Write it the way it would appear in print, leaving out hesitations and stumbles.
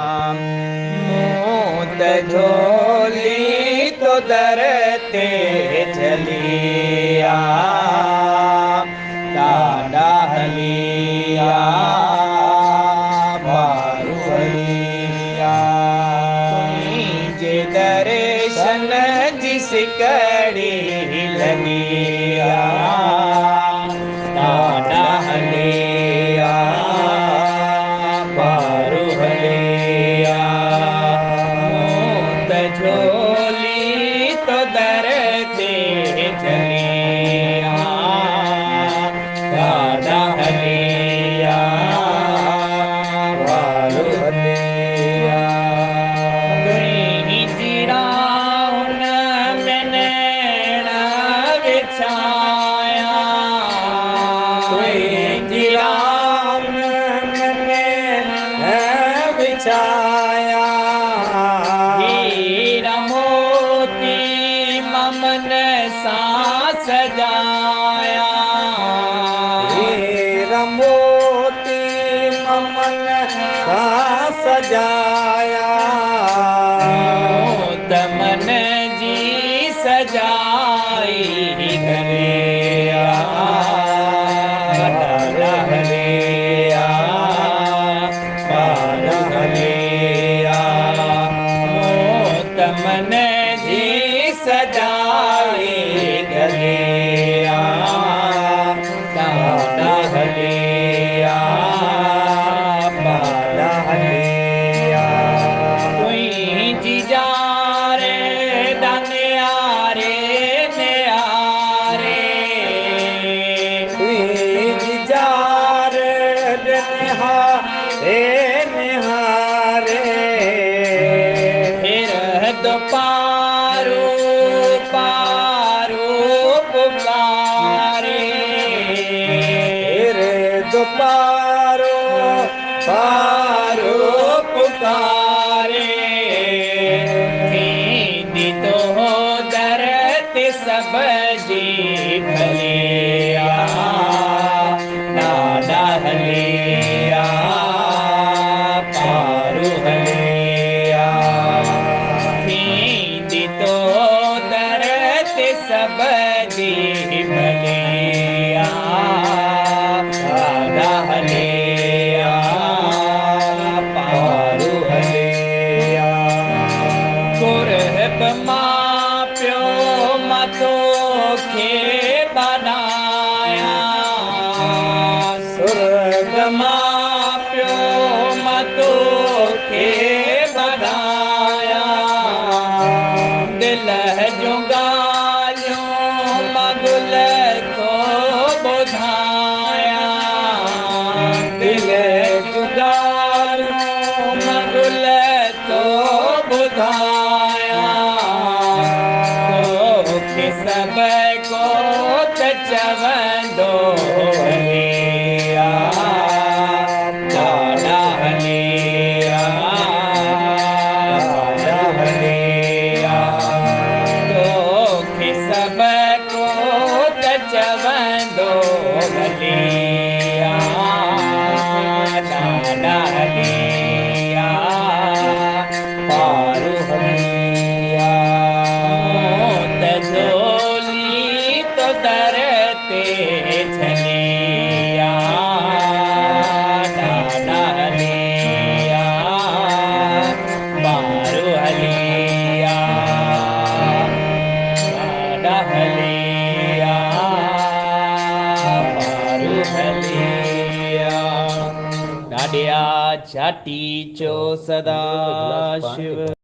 मूत झोली तो दरते झलिया ॾाॾा हलिया मारू हलिया तुंहिंजे दर्शन जी सिकड़ी लॻिया ॾाॾा हलिया मारू हलिया मूत झोली तो दरते झलिया ॾाॾा हलिया मारू हलिया तुंहिंजी राउन में नैण विछाया तुंहिंजी राउन में नैण विछाया हीरा मोती ममन सां सजाया हीरा मोती ममन सां सजाया तमन जी सजाई गलिया ॾाॾा हलिया ॾाॾा हलिया तमन जी सजाई गलिया ॾाॾा हलिया ॾाॾा हलिया तुंहिंजी जारे दनियारे नियारे तुंहिंजी जार निहारे निहारे फिर तो पारो पारो पुकारे फिर तो पारो पारो पुकारे थींदी तो दरत सब जी भलिया ॾाॾा हलिया पारू हलिया थींदी तो दरत सब जी भलिया ॾाॾा हलिया पारू हलिया कुरब मां पियो मतो खे बनाया सुरग मां पियो मतो खे बनाया दिल जूं ॻाल्हियूं मगुल तो ॿुधाया दिल जूं ॻाल्हियूं मगुल तो ॿुधाया तोखे सब को त चवंदो हलिया ॾाॾा हलिया ॾाॾा हलिया तोखे सब को त चवंदो हलिया ॾाॾा हलिया पारू हलिया मूत झोली तो दरते झलिया ॾाॾा हलिया मारू हलिया ॾाॾा हलिया मारू हलिया ॾाॾिया छाती चो सदा शिव।